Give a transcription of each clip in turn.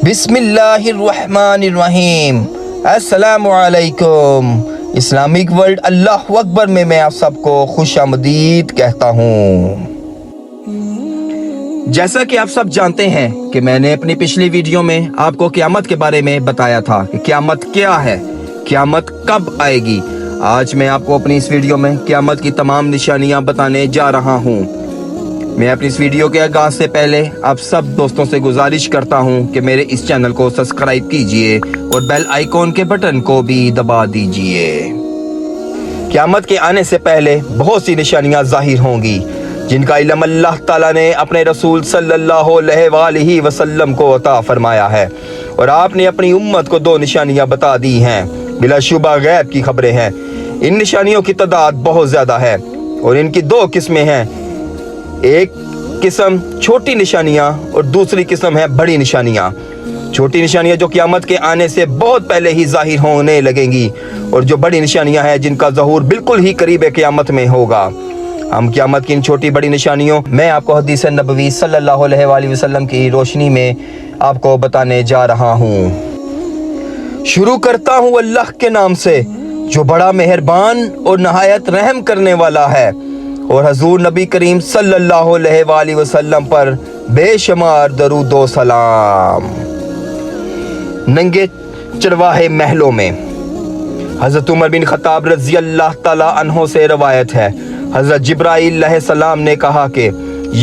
बिस्मिल्लाहिर्रहमानिर्रहीम। अस्सलामु अलैकुम। इस्लामिक वर्ल्ड अल्लाह अकबर में मैं आप सबको खुशामदीद कहता हूँ। जैसा कि आप सब जानते हैं कि मैंने अपनी पिछली वीडियो में आपको क़यामत के बारे में बताया था कि क़यामत क्या है, क़यामत कब आएगी। आज मैं आपको अपनी इस वीडियो में क़यामत की तमाम निशानियाँ बताने जा रहा हूँ। मैं अपनी इस वीडियो के आगाज से पहले आप सब दोस्तों से गुजारिश करता हूं कि मेरे इस चैनल को सब्सक्राइब कीजिए और बेल आइकॉन के बटन को भी दबा दीजिए। क़यामत के आने से पहले बहुत सी निशानियां ज़ाहिर होंगी जिनका इल्म अल्लाह ताला ने अपने रसूल सल्लल्लाहु अलैहि वसल्लम को अता फरमाया है और आपने अपनी उम्मत को दो निशानियां बता दी हैं। बिलाशुबा गैब की खबरें हैं। इन निशानियों की तादाद बहुत ज़्यादा है और इनकी दो किस्में हैं। एक किस्म छोटी निशानियां और दूसरी किस्म है बड़ी निशानियां। छोटी निशानियां जो क़यामत के आने से बहुत पहले ही जाहिर होने लगेंगी और जो बड़ी निशानियां हैं जिनका ज़हूर बिल्कुल ही करीब क़यामत में होगा। हम क़यामत की इन छोटी बड़ी निशानियों मैं आपको हदीस नबवी सल्लल्लाहु अलैहि वसल्लम की रोशनी में आपको बताने जा रहा हूँ। शुरू करता हूँ अल्लाह के नाम से जो बड़ा मेहरबान और नहायत रहम करने वाला है और हजूर नबी करीम सल्लल्लाहु अलैहि वसल्लम पर बेशुमार दरूद व सलाम। नंगे चरवाहे महलों में हज़रत उमर बिन खत्ताब रज़ी अल्लाह ताला अन्हो से रवायत है। हज़रत जिब्राईल अलैहिस्सलाम ने कहा कि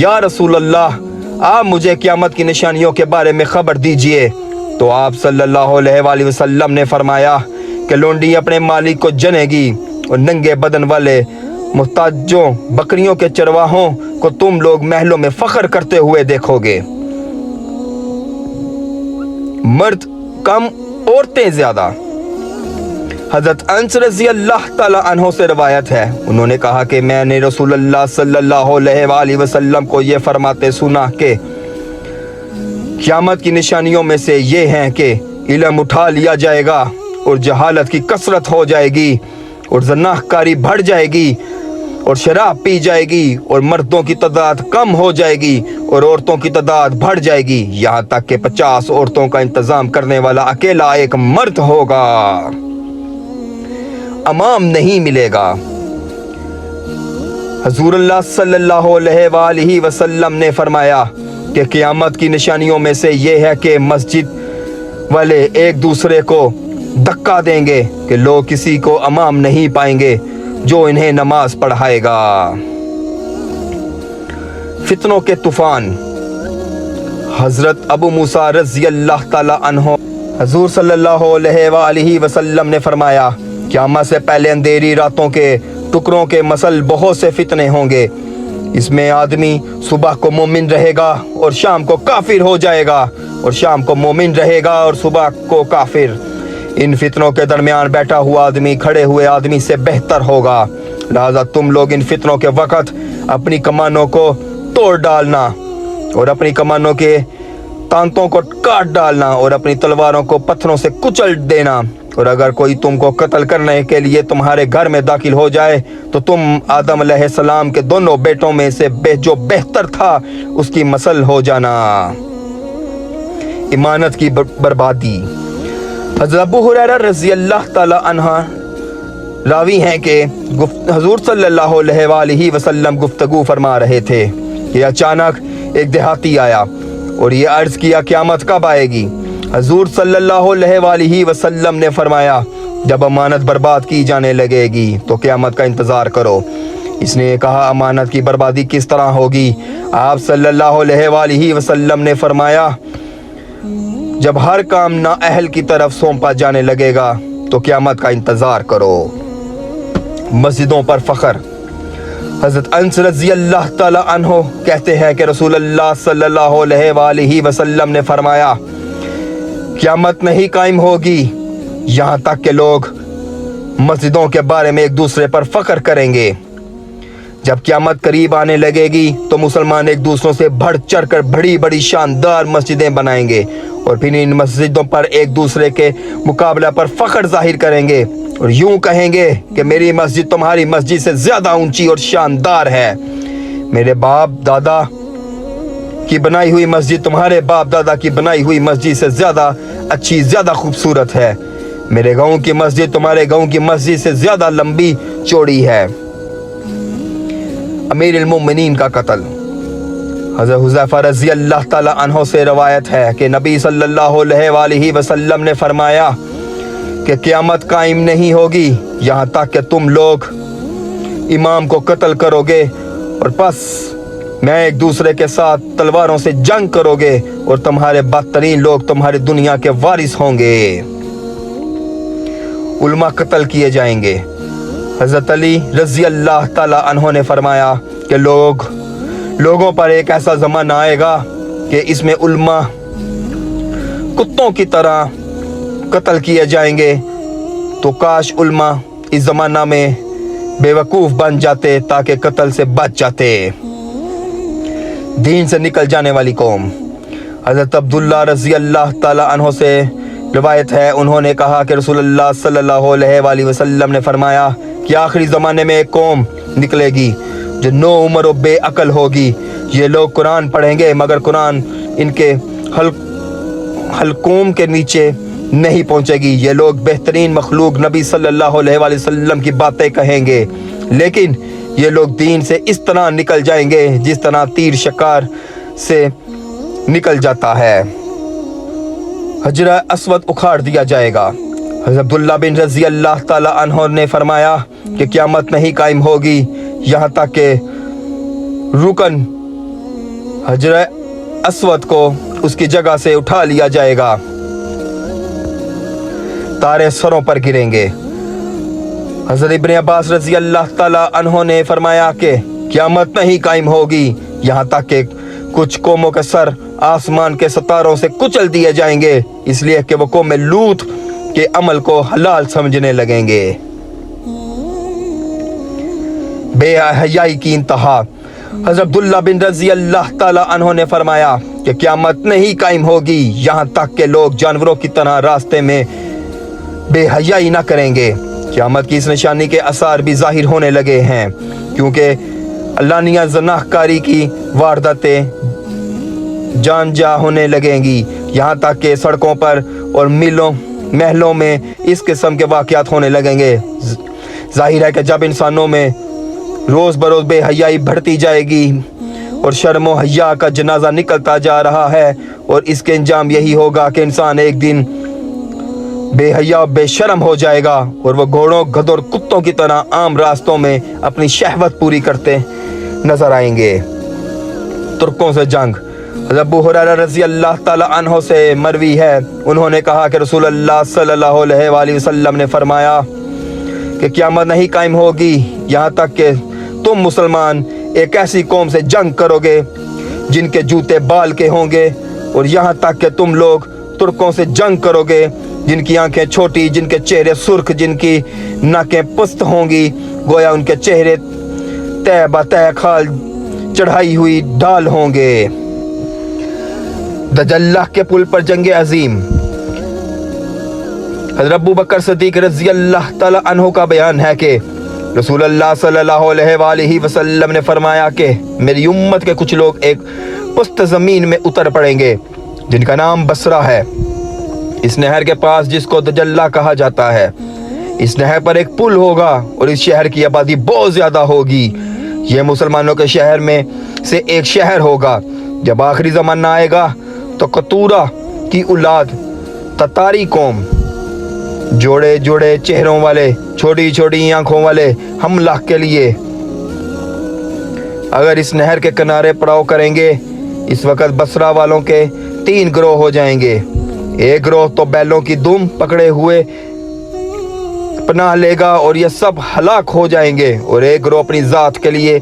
या रसूल अल्लाह, आप मुझे क़यामत की निशानियों के बारे में ख़बर दीजिए। तो आप सल्लल्लाहु अलैहि वसल्लम ने फरमाया कि लोंडी अपने मालिक को जनेगी और नंगे बदन वाले मुहताजों बकरियों के चरवाहों को तुम लोग महलों में फख्र करते हुए देखोगे। मर्द कम औरतें ज्यादा। हजरत अनस रज़ी अल्लाह ताला अन्हो से रवायत है, उन्होंने कहा कि मैंने रसूलुल्लाह सल्लल्लाहु अलैहि वसल्लम को ये फरमाते सुना कि क़यामत की निशानियों में से ये हैं कि इल्म उठा लिया जाएगा और जहालत की कसरत हो जाएगी और ज़नाहकारी बढ़ जाएगी और शराब पी जाएगी और मर्दों की तादाद कम हो जाएगी और औरतों की तादाद बढ़ जाएगी, यहाँ तक कि 50 औरतों का इंतजाम करने वाला अकेला एक मर्द होगा। अमाम नहीं मिलेगा। हुज़ूरुल्लाह सल्लल्लाहु अलैहि वसल्लम ने फरमाया कि क़यामत की निशानियों में से ये है कि मस्जिद वाले एक दूसरे को धक्का देंगे कि लोग किसी को अमाम नहीं पाएंगे जो इन्हें नमाज पढ़ाएगा। फितनों के तूफान। हजरत अबू मूसा रज़ी अल्लाह ताला अन्हो हजूर सल्लल्लाहु अलैहि वसल्लम ने फरमाया क़यामत से पहले अंधेरी रातों के टुकड़ों के मसल बहुत से फितने होंगे। इसमें आदमी सुबह को मोमिन रहेगा और शाम को काफिर हो जाएगा और शाम को मोमिन रहेगा और सुबह को काफिर। इन फितनों के दरमियान बैठा हुआ आदमी खड़े हुए आदमी से बेहतर होगा। लिहाजा तुम लोग इन फितनों के वक़्त अपनी कमानों को तोड़ डालना और अपनी कमानों के तांतों को काट डालना और अपनी तलवारों को पत्थरों से कुचल देना। और अगर कोई तुमको कत्ल करने के लिए तुम्हारे घर में दाखिल हो जाए तो तुम आदम अलैहिस्सलाम के दोनों बेटों में से जो बेहतर था उसकी मसल हो जाना। इमानत की बर्बादी। हज़रत अबू हुरैरा रज़ी अल्लाह ताला अन्हा रावी हैं कि हुज़ूर सल्लल्लाहु अलैहि वसल्लम गुफ्तगू फरमा रहे थे कि अचानक एक देहाती आया और ये अर्ज़ किया क़यामत कब आएगी। हुज़ूर सल्लल्लाहु अलैहि वसल्लम ने फरमाया जब अमानत बर्बाद की जाने लगेगी तो क़यामत का इंतज़ार करो। इसने कहा अमानत की बर्बादी किस तरह होगी। आप सल्लल्लाहु अलैहि वसल्लम ने फरमाया जब हर काम ना अहल की तरफ सौंपा जाने लगेगा तो क़यामत का इंतज़ार करो। मस्जिदों पर फ़ख्र। हज़रत अनस रज़ी अल्लाह ताला अन्हो कहते हैं कि रसूलुल्लाह सल्लल्लाहु अलैहि वसल्लम ने फरमाया क़यामत नहीं कायम होगी यहाँ तक कि लोग मस्जिदों के बारे में एक दूसरे पर फ़ख्र करेंगे। जब क़यामत करीब आने लगेगी तो मुसलमान एक दूसरों से बढ़ चढ़ कर बड़ी बड़ी शानदार मस्जिदें बनाएंगे और फिर इन मस्जिदों पर एक दूसरे के मुकाबला पर फ़ख्र जाहिर करेंगे और यूं कहेंगे कि मेरी मस्जिद तुम्हारी मस्जिद से ज़्यादा ऊंची और शानदार है। मेरे बाप दादा की बनाई हुई मस्जिद तुम्हारे बाप दादा की बनाई हुई मस्जिद से ज्यादा अच्छी, ज्यादा खूबसूरत है। मेरे गांव की मस्जिद तुम्हारे गांव की मस्जिद से ज्यादा लंबी चौड़ी है। अमीर अल मोमिनीन का कत्ल। हज़रत हुज़ैफा रज़ी अल्लाह ताला अन्हो से रवायत है कि नबी सल्लल्लाहु अलैहि वसल्लम ने फरमाया कि क़यामत कायम नहीं होगी यहाँ तक कि तुम लोग इमाम को कत्ल करोगे और बस मैं एक दूसरे के साथ तलवारों से जंग करोगे और तुम्हारे बदतरीन लोग तुम्हारी दुनिया के वारिस होंगे। उल्मा कत्ल किए जाएंगे। हज़रत अली रज़ी अल्लाह ताला अन्हो ने फरमाया कि लोगों पर एक ऐसा ज़माना आएगा कि इसमें उल्मा कुत्तों की तरह कत्ल किए जाएंगे। तो काश उल्मा इस ज़माना में बेवकूफ़ बन जाते ताकि कत्ल से बच जाते। दीन से निकल जाने वाली कौम। हज़रत अब्दुल्ला रज़ी अल्लाह ताला अन्हो से रिवायत है, उन्होंने कहा कि रसूलुल्लाह सल्लल्लाहु अलैहि वसल्लम ने फरमाया कि आखिरी ज़माने में एक कौम निकलेगी जो नो उम्र और बेअकल होगी। ये लोग कुरान पढ़ेंगे मगर कुरान इनके हलकों के नीचे नहीं पहुँचेगी। ये लोग बेहतरीन मखलूक नबी सल्लल्लाहु अलैहि वसल्लम की बातें कहेंगे, लेकिन ये लोग दीन से इस तरह निकल जाएंगे जिस तरह तीर शिकार से निकल जाता है। हजरा अस्वद उखाड़ दिया जाएगा। हज़रत अब्दुल्ला बिन रज़ी अल्लाह ताला अन्हो ने फरमाया कि क़यामत नहीं कायम होगी यहाँ तक कि रुकन हजरा अस्वद को उसकी जगह से उठा लिया जाएगा। तारे सरों पर गिरेंगे। हज़रत इब्न अब्बास रज़ी अल्लाह ताला अन्हो ने फरमाया कि क़यामत नहीं कायम होगी यहाँ तक कि कुछ कौमों के सर आसमान के सितारों से कुचल दिए जाएंगे, इसलिए कि वो कौम लूत के अमल को हलाल समझने लगेंगे। बेहयाई की इंतहा। हज़रत अब्दुल्ला बिन रज़ी अल्लाह ताला अन्हो ने फरमाया कि क़यामत नहीं कायम होगी यहाँ तक के लोग जानवरों की तरह रास्ते में बेहयाई ना करेंगे। क़यामत की इस निशानी के आसार भी ज़ाहिर होने लगे हैं, क्योंकि अल्लानिया ज़नाहकारी की वारदातें जानजा होने लगेंगी। यहाँ तक कि सड़कों पर और महलों में इस किस्म के वाक़यात होने लगेंगे। जाहिर है कि जब इंसानों में रोज़ बरोज़ बेहयाई बढ़ती जाएगी और शर्म व हया का जनाजा निकलता जा रहा है, और इसके अंजाम यही होगा कि इंसान एक दिन बेहया बेशर्म हो जाएगा और वह घोड़ों गधों और कुत्तों की तरह आम रास्तों में अपनी शहवत पूरी करते नजर आएंगे। तुर्कों से जंग। अबू हुरैरा रज़ी अल्लाह ताला अन्हो से मरवी है, उन्होंने कहा कि रसूलुल्लाह सल्लल्लाहु अलैहि वसल्लम ने फरमाया कि क़यामत नहीं कायम होगी यहाँ तक कि तुम मुसलमान एक ऐसी कौम से जंग करोगे जिनके जूते बाल के होंगे, और यहाँ तक कि तुम लोग तुर्कों से जंग करोगे जिनकी आंखें छोटी, जिनके चेहरे सुर्ख, जिनकी नाकें पुस्त होंगी, गोया उनके चेहरे तय बतय खाल चढ़ाई हुई ढाल होंगे। दजल्लाह के पुल पर जंग अजीम। हज़रत अबू बकर सिद्दीक़ रज़ी अल्लाह ताला अन्हु का बयान है कि रसूलुल्लाह सल्लल्लाहु अलैहि वसल्लम ने फरमाया कि मेरी उम्मत के कुछ लोग एक पुस्त ज़मीन में उतर पड़ेंगे जिनका नाम बसरा है। इस नहर के पास जिसको दजल्ला कहा जाता है, इस नहर पर एक पुल होगा और इस शहर की आबादी बहुत ज़्यादा होगी। यह मुसलमानों के शहर में से एक शहर होगा। जब आखिरी ज़माना आएगा तो कतूरा की औलाद ततारी कौम, जोड़े जोड़े चेहरों वाले, छोटी छोटी आंखों वाले हमला के लिए अगर इस नहर के किनारे पड़ाव करेंगे, इस वक्त बसरा वालों के 3 गिरोह हो जाएंगे। एक गिरोह तो बैलों की दुम पकड़े हुए पनाह लेगा और ये सब हलाक हो जाएंगे, और एक गिरोह अपनी ज़ात के लिए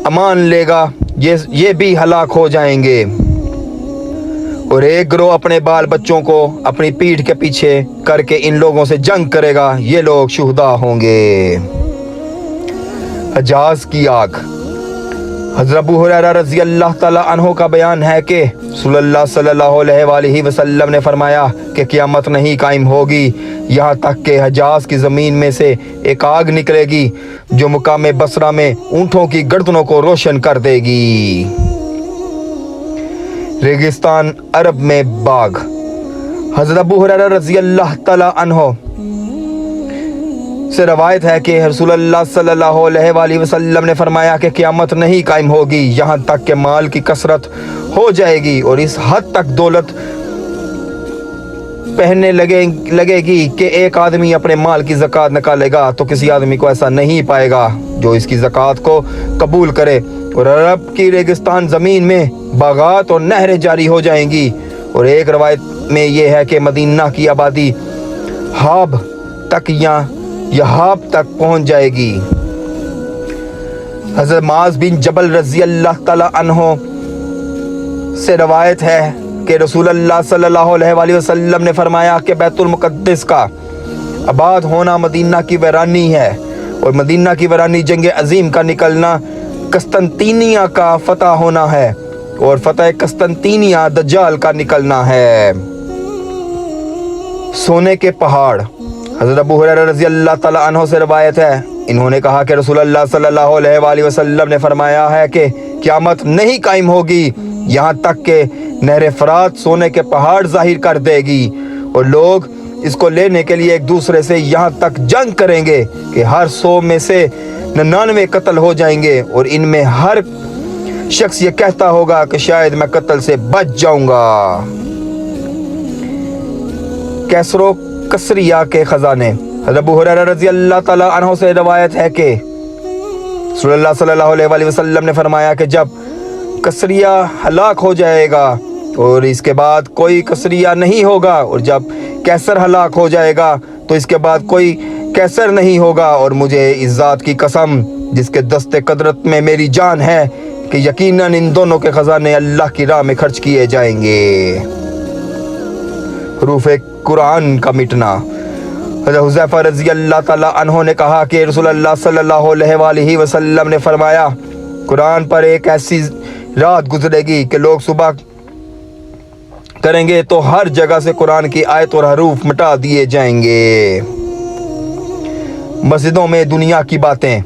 अमान लेगा, ये भी हलाक हो जाएंगे, और एक गिरोह अपने बाल बच्चों को अपनी पीठ के पीछे करके इन लोगों से जंग करेगा। ये लोग शुहदा होंगे। हजाज की आग। हज़रत अबू हुरैरा रज़ी अल्लाह ताला अन्हु का बयान है कि रसूलुल्लाह सल्लल्लाहु अलैहि वसल्लम ने फरमाया कि क़यामत नहीं कायम होगी यहाँ तक कि हजाज की ज़मीन में से एक आग निकलेगी जो मुकाम बसरा में ऊँटों की गर्दनों को रोशन कर देगी। रेगिस्तान अरब में बाग। हज़रत अबू हुरैरा रज़ी अल्लाह तआला अन्हो से रवायत है कि रसूलुल्लाह सल्लल्लाहु अलैहि वसल्लम ने फरमाया कि क़यामत नहीं कायम होगी यहाँ तक कि माल की कसरत हो जाएगी और इस हद तक दौलत पहनने लगेगी कि एक आदमी अपने माल की ज़कात निकालेगा तो किसी आदमी को ऐसा नहीं पाएगा जो इसकी ज़कात को कबूल करे। और अरब की रेगिस्तान ज़मीन में बागात और नहरें जारी हो जाएंगी। और एक रवायत में ये है कि मदीना की आबादी हाब तक या यहाब तक पहुंच जाएगी। हज़रत माज़ बिन जबल रज़ी अल्लाह तआला अन्हो से रवायत है कि रसूलुल्लाह सल्लल्लाहु अलैहि वसल्लम ने फरमाया कि बैतुल मुक़द्दस का आबाद होना मदीना की वीरानी है और मदीना की वीरानी जंग अजीम का निकलना कस्तंतीनिया का फतह होना है और फतह कस्तंतीनिया दज्जाल का निकलना है। सोने के पहाड़। हज़रत अबू हुरैरा रज़ी अल्लाह तआला अन्हु से रवायत है, इन्होंने कहा कि रसूलुल्लाह सल्लल्लाहु अलैहि वसल्लम ने फरमाया है कि क़यामत नहीं कायम होगी यहाँ तक कि नहर फरात सोने के पहाड़ जाहिर कर देगी और लोग इसको लेने के लिए एक दूसरे से यहाँ तक जंग करेंगे कि हर 100 में से 99 कत्ल हो जाएंगे और इनमें हर शख्स ये कहता होगा कि शायद मैं कत्ल से बच जाऊंगा। कैसरो कसरिया के खजाने। हज़रत अबू हुरैरा रज़ी अल्लाह तआला अन्हु से रवायत है कि रसूलुल्लाह सल्लल्लाहु अलैहि वसल्लम ने फरमाया कि जब कसरिया हलाक हो जाएगा और इसके बाद कोई कसरिया नहीं होगा और जब कैसर हलाक हो जाएगा तो इसके बाद कोई कैसर नहीं होगा। और मुझे इस ज़ात की कसम जिसके दस्ते कदरत में मेरी जान है कि यकीनन इन दोनों के खजाने अल्लाह की राह में खर्च किए जाएंगे। हरूफ कुरान का मिटना। हज़रत हुज़ैफा रज़ी अल्लाह तआला अन्हु ने कहा कि रसूलुल्लाह सल्लल्लाहु अलैहि वसल्लम ने फरमाया कुरान पर एक ऐसी रात गुजरेगी कि लोग सुबह करेंगे तो हर जगह से कुरान की आयत और हरूफ मिटा दिए जाएंगे। मस्जिदों में दुनिया की बातें।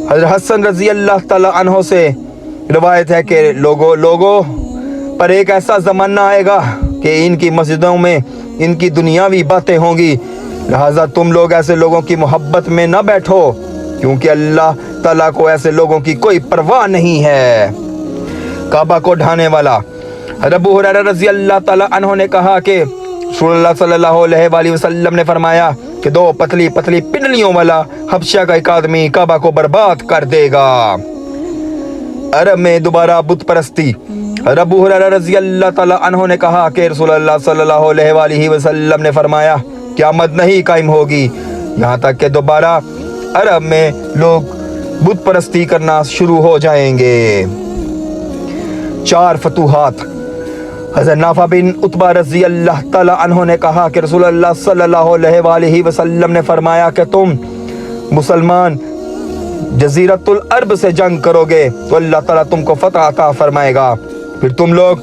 हज़रत हसन रज़ी अल्लाह तआला अन्हु से रवायत है कि लोगों पर एक ऐसा ज़माना आएगा कि इनकी मस्जिदों में इनकी दुनियावी बातें होंगी, लिहाजा तुम लोग ऐसे लोगों की मोहब्बत में न बैठो क्योंकि अल्लाह ताला को ऐसे लोगों की कोई परवाह नहीं है। काबा को ढाने वाला। अबू हुरैरा रज़ी अल्लाह ताला अन्हु ने कहा कि रसूलुल्लाह सल्लल्लाहु अलैहि वसल्लम ने फरमाया कि 2 पतली पतली पिंडलियों वाला हबशा का एक आदमी काबा को बर्बाद कर देगा। अरब में दोबारा बुत परस्ती। अबू हुरैरा रज़ी अल्लाह ताला अन्हु ने कहा कि रसूलुल्लाह सल्लल्लाहु अलैहि वसल्लम ने फरमाया क़यामत नहीं कायम होगी यहाँ तक कि दोबारा अरब में लोग बुत परस्ती करना शुरू हो जाएंगे। 4 फतूहात। हज़रत नाफा बिन उतबा रज़ी अल्लाह ताला अन्हु ने कहा कि रसूलुल्लाह सल्लल्लाहु अलैहि वसल्लम ने फरमाया कि तुम मुसलमान जज़ीरतुल अरब से जंग करोगे तो अल्लाह ताला तुमको फतह अता फरमाएगा। फिर तुम लोग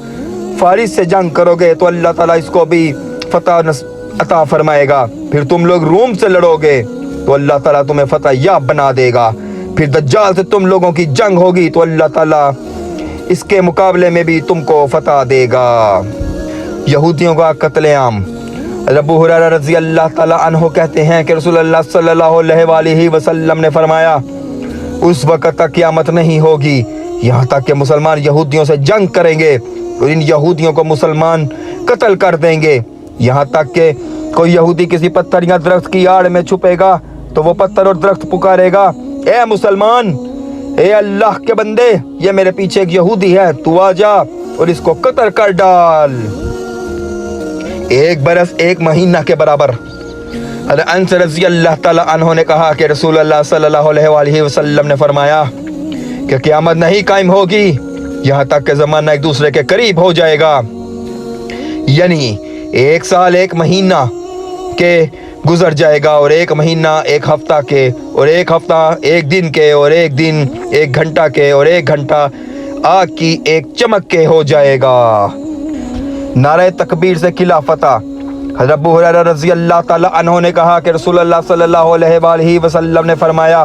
फारिस से जंग करोगे तो अल्लाह ताला इसको भी फतह अता फरमाएगा। फिर तुम लोग रूम से लड़ोगे तो अल्लाह ताला तुम्हें फतह याब बना देगा। फिर दज्जाल से तुम लोगों की जंग होगी तो अल्लाह ताला इसके मुकाबले में भी तुमको फतह देगा। यहूदियों का कत्लेआम। अबू हुरैरा रज़ी अल्लाह ताला अन्हु कहते हैं कि रसूलुल्लाह सल्लल्लाहु अलैहि वसल्लम ने फरमाया उस वक़्त तक क़यामत नहीं होगी यहाँ तक कि मुसलमान यहूदियों से जंग करेंगे और इन यहूदियों को मुसलमान कत्ल कर देंगे। यहाँ तक कि कोई यहूदी किसी पत्थर या दरख्त की आड़ में छुपेगा तो वो पत्थर और दरख्त पुकारेगा, ए मुसलमान, ए अल्लाह के बंदे, ये मेरे पीछे एक यहूदी है, तू आ जा और इसको कत्ल कर डाल। 1 बरस 1 महीना के बराबर। अनस रज़ी अल्लाह ताला अन्हु ने कहा कि रसूलुल्लाह सल्लल्लाहु अलैहि वसल्लम ने फरमाया कि क़यामत नहीं कायम होगी यहाँ तक कि ज़माना एक दूसरे के करीब हो जाएगा, यानी 1 साल 1 महीना के गुजर जाएगा और 1 महीना 1 हफ्ता के और 1 हफ्ता 1 दिन के और 1 दिन 1 घंटा के और 1 घंटा आग की एक चमक के हो जाएगा। नारे तकबीर से किला फतह। हज़रत अबू हुरैरा रज़ी अल्लाह ताला अन्हु ने कहा कि रसूलुल्लाह सल्लल्लाहु अलैहि वसल्लम ने फरमाया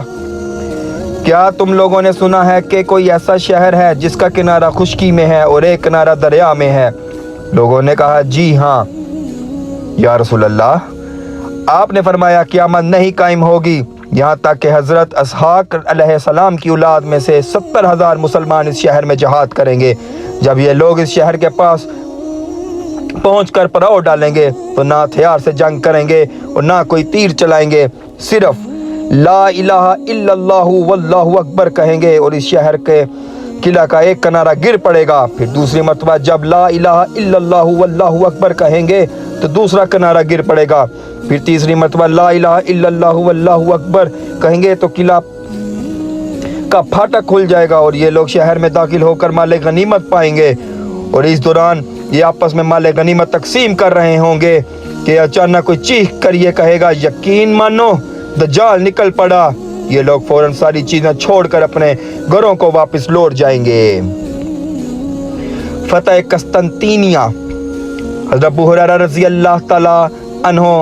क्या तुम लोगों ने सुना है कि कोई ऐसा शहर है जिसका किनारा खुश्की में है और एक किनारा दरिया में है? लोगों ने कहा जी हाँ या रसूल अल्लाह। आपने फरमाया क़यामत नहीं कायम होगी यहाँ तक कि हज़रत इसहाक़ अलैहिस्सलाम की औलाद में से 70,000 मुसलमान इस शहर में जहाद करेंगे। जब ये लोग इस शहर के पास पहुंचकर पड़ाव डालेंगे तो ना हथियार से जंग करेंगे और ना कोई तीर चलाएंगे, सिर्फ ला इलाहा इल्लल्लाहु वल्लाहु अकबर कहेंगे और इस शहर के किला का एक किनारा गिर पड़ेगा। फिर दूसरी मरतबा जब ला इलाहा इल्लल्लाहु वल्लाहु अकबर कहेंगे तो दूसरा किनारा गिर पड़ेगा। फिर तीसरी मरतबा ला इलाहा इल्लल्लाहु वल्लाहु अकबर कहेंगे तो किला का फाटक खुल जाएगा और ये लोग शहर में दाखिल होकर माले गनीमत पाएंगे। और इस दौरान ये आपस में माले गनीमत तकसीम कर रहे होंगे कि अचानक कोई चीख कर ये कहेगा यकीन मानो दज्जाल निकल पड़ा। ये लोग फौरन सारी चीजें छोड़कर अपने घरों को वापस लौट जाएंगे। फतह कस्तंतीनिया। हज़रत अबू हुरैरा रज़ी अल्लाह ताला अन्हो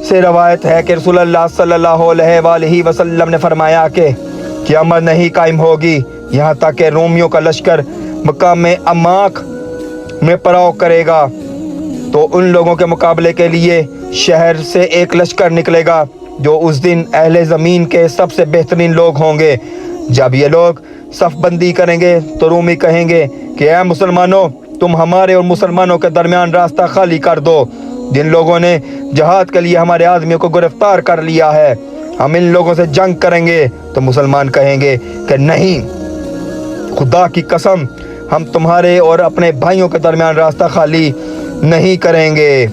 से रवायत है कि रसूलुल्लाह सल्लल्लाहु अलैहि वसल्लम ने फरमाया कि क़यामत नहीं कायम होगी यहाँ तक कि रोमियों का लश्कर मकाम अमाक में पड़ाव करेगा तो उन लोगों के मुकाबले के लिए शहर से एक लश्कर निकलेगा जो उस दिन अहले ज़मीन के सबसे बेहतरीन लोग होंगे। जब ये लोग सफ बंदी करेंगे तो रूमी कहेंगे कि ऐ मुसलमानों, तुम हमारे और मुसलमानों के दरमियान रास्ता खाली कर दो। जिन लोगों ने जहाद के लिए हमारे आदमियों को गिरफ्तार कर लिया है, हम इन लोगों से जंग करेंगे। तो मुसलमान कहेंगे कि नहीं, खुदा की कसम, हम तुम्हारे और अपने भाइयों के दरमियान रास्ता खाली नहीं करेंगे।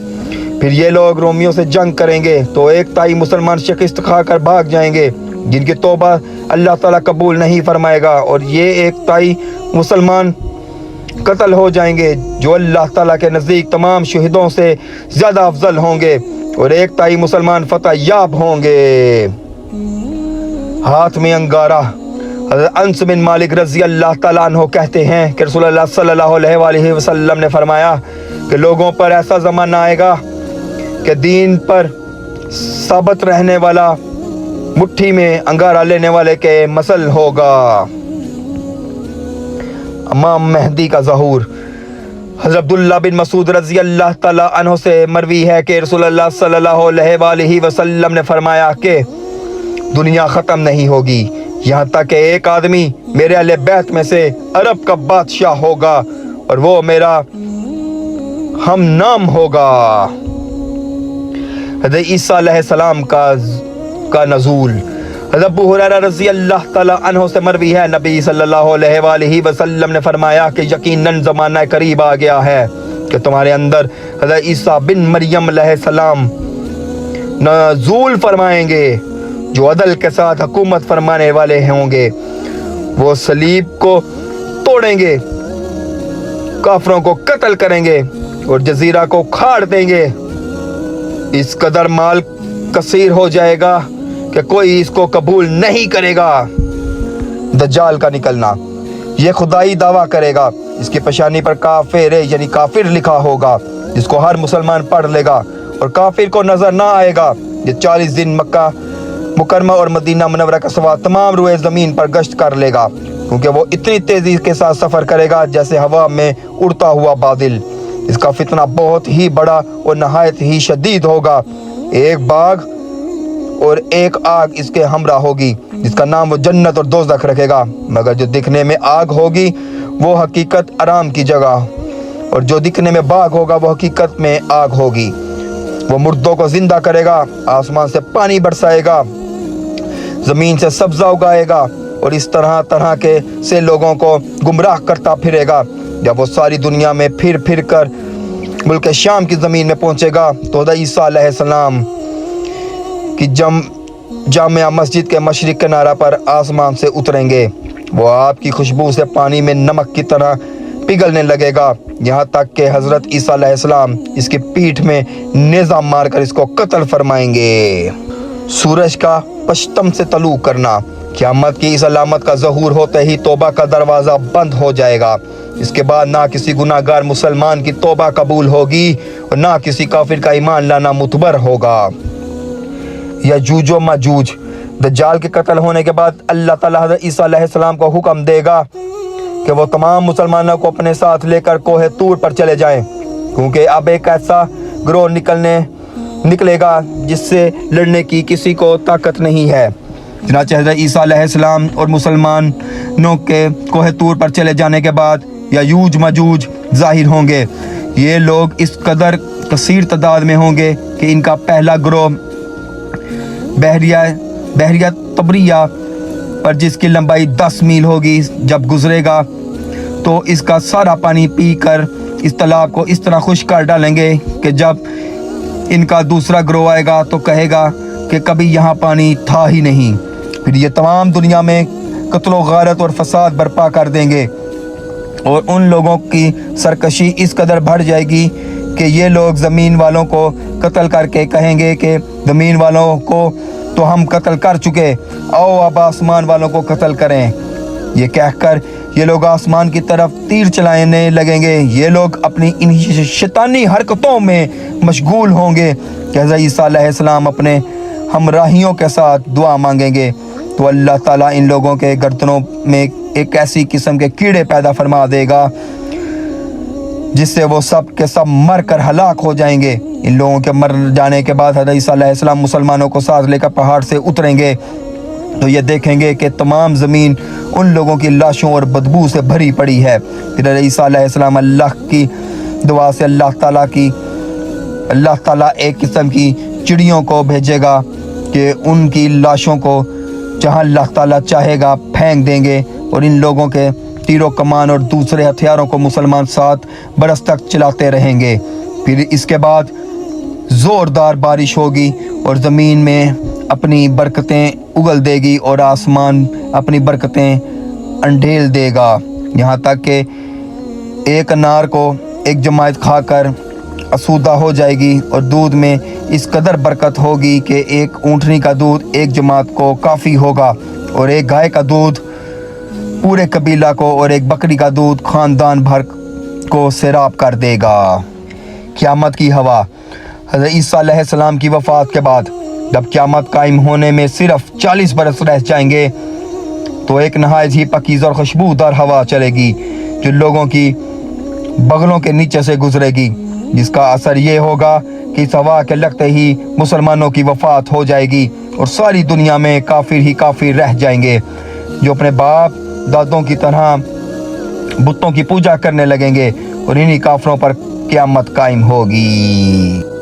फिर ये लोग रोमियों से जंग करेंगे तो एक ताई मुसलमान शिकस्त खाकर भाग जाएंगे जिनकी तौबा अल्लाह ताला कबूल नहीं फरमाएगा, और ये एक ताई मुसलमान कत्ल हो जाएंगे जो अल्लाह ताला के नज़दीक तमाम शहीदों से ज़्यादा अफजल होंगे, और एक ताई मुसलमान फतह याब होंगे। हाथ में अंगारा। हज़रत अनस बिन मालिक रज़ी अल्लाह ताला अन्हो कहते हैं कि रसूलुल्लाह सल्लल्लाहु अलैहि वसल्लम ने फरमाया कि लोगों पर ऐसा ज़माना आएगा कि दीन पर साबित रहने वाला मुट्ठी में अंगारा लेने वाले के मसल होगा। इमाम मेहदी का ज़हूर। हज़रत अब्दुल्लाह बिन मसूद रज़ी अल्लाह ताला अन्हो से मरवी है कि रसूलुल्लाह सल्लल्लाहु अलैहि वसल्लम ने फरमाया कि दुनिया ख़त्म नहीं होगी यहाँ तक कि एक आदमी मेरे अहले बैत में से अरब का बादशाह होगा और वो मेरा हम नाम होगा। हज़रत ईसा अलैहिस्सलाम का नज़ूल। हज़रत अबू हुरैरा रज़ी अल्लाह ताला अन्हो से मरवी है, नबी सल्लल्लाहु अलैहि वसल्लम ने फरमाया कि यकीनन ज़माना करीब आ गया है कि तुम्हारे अंदर हज़रत ईसा बिन मरियम अलैहिस्सलाम नज़ूल फरमाएंगे जो अदल के साथ हुकूमत फरमाने वाले होंगे। वो सलीब को तोड़ेंगे, काफरों को कत्ल करेंगे और जजीरा को खाड़ देंगे। इस कदर माल कसीर हो जाएगा कि कोई इसको कबूल नहीं करेगा। दज्जाल का निकलना। ये खुदाई दावा करेगा, इसकी पेशानी पर काफिर यानी काफिर लिखा होगा जिसको हर मुसलमान पढ़ लेगा और काफिर को नजर ना आएगा। ये 40 दिन मक्का मुकरमा और मदीना मुनव्वरा का सवा तमाम रुए ज़मीन पर गश्त कर लेगा, क्योंकि वो इतनी तेज़ी के साथ सफ़र करेगा जैसे हवा में उड़ता हुआ बादल। इसका फितना बहुत ही बड़ा और नहायत ही शदीद होगा। एक बाग और एक आग इसके हमरा होगी जिसका नाम वो जन्नत और दोज़ख रखेगा, मगर जो दिखने में आग होगी वो हकीकत आराम की जगह, और जो दिखने में बाग होगा वो हकीकत में आग होगी। वो मुर्दों को जिंदा करेगा, आसमान से पानी बरसाएगा, ज़मीन से सब्ज़ा उगाएगा और इस तरह तरह के से लोगों को गुमराह करता फिरेगा। जब वो सारी दुनिया में फिर कर मुल्क शाम की ज़मीन में पहुँचेगा तो हज़रत ईसा अलैहिस्सलाम की जामिया मस्जिद के मशरिक किनारा पर आसमान से उतरेंगे। वो आपकी खुशबू से पानी में नमक की तरह पिघलने लगेगा, यहाँ तक कि हज़रत ईसा अलैहिस्सलाम इसकी पीठ में नेज़ा मारकर इसको कत्ल फरमाएंगे। सूरज का पश्चिम से तलू करना। क़यामत की इस अलामत का ज़हूर होते ही तौबा का दरवाज़ा बंद हो जाएगा। इसके बाद ना किसी गुनाहगार मुसलमान की तौबा कबूल होगी और ना किसी काफिर का ईमान लाना मुतबर होगा। यजूज व मजूज। दज्जाल के कत्ल होने के बाद अल्लाह ताला हज़रत ईसा अलैहिस्सलाम को हुक्म देगा कि वो तमाम मुसलमानों को अपने साथ लेकर कोहे तूर पर चले जाएं, क्योंकि अब एक ऐसा ग्रोह निकलेगा जिससे लड़ने की किसी को ताकत नहीं है। चुनांचे हज़रत ईसा अलैहिस्सलाम और मुसलमानों के कोहे तूर पर चले जाने के बाद याजूज माजूज ज़ाहिर होंगे। ये लोग इस कदर कसीर तादाद में होंगे कि इनका पहला ग्रोह बहरिया तबरिया पर, जिसकी लंबाई 10 मील होगी, जब गुजरेगा तो इसका सारा पानी पी कर इस तालाब को इस तरह खुश्क कर डालेंगे कि जब इनका दूसरा ग्रोह आएगा तो कहेगा कि कभी यहाँ पानी था ही नहीं। फिर ये तमाम दुनिया में कत्ल गारत और फसाद बर्पा कर देंगे और उन लोगों की सरकशी इस कदर बढ़ जाएगी कि ये लोग ज़मीन वालों को कत्ल करके कहेंगे कि ज़मीन वालों को तो हम कत्ल कर चुके, आओ अब आसमान वालों को कत्ल करें। ये कहकर ये लोग आसमान की तरफ तीर चलाने लगेंगे। ये लोग अपनी इन शैतानी हरकतों में मशगूल होंगे कि हज़रत ईसा अलैहिस्सलाम अपने हमराहियों के साथ दुआ मांगेंगे तो अल्लाह ताला इन लोगों के गर्दनों में एक ऐसी किस्म के कीड़े पैदा फरमा देगा जिससे वो सब के सब मर कर हलाक हो जाएंगे। इन लोगों के मर जाने के बाद हज़रत ईसा अलैहिस्सलाम मुसलमानों को साथ लेकर पहाड़ से उतरेंगे तो ये देखेंगे कि तमाम ज़मीन उन लोगों की लाशों और बदबू से भरी पड़ी है। फिर हज़रत ईसा अलैहिस्सलाम अल्लाह की दुआ से अल्लाह ताला एक किस्म की चिड़ियों को भेजेगा कि उनकी लाशों को जहाँ अल्लाह ताला चाहेगा फेंक देंगे और इन लोगों के तीरों कमान और दूसरे हथियारों को मुसलमान 7 बरस तक चलाते रहेंगे। फिर इसके बाद ज़ोरदार बारिश होगी और ज़मीन में अपनी बरकतें उगल देगी और आसमान अपनी बरकतें अंधेल देगा, यहाँ तक कि एक अनार को एक जमात खाकर आसूदा हो जाएगी और दूध में इस कदर बरकत होगी कि एक ऊँटनी का दूध एक जमात को काफ़ी होगा और एक गाय का दूध पूरे कबीला को और एक बकरी का दूध ख़ानदान भर को सैराब कर देगा। क़यामत की हवा। हज़रत ईसा अलैहिस्सलाम की वफ़ात के बाद जब क़यामत कायम होने में सिर्फ 40 बरस रह जाएंगे तो एक नहायत ही पकीज़ और खुशबूदार हवा चलेगी जो लोगों की बगलों के नीचे से गुजरेगी, जिसका असर ये होगा कि इस हवा के लगते ही मुसलमानों की वफ़ात हो जाएगी और सारी दुनिया में काफिर ही काफिर रह जाएंगे जो अपने बाप दादों की तरह बुतों की पूजा करने लगेंगे और इन्हीं काफिरों पर क़यामत कायम होगी।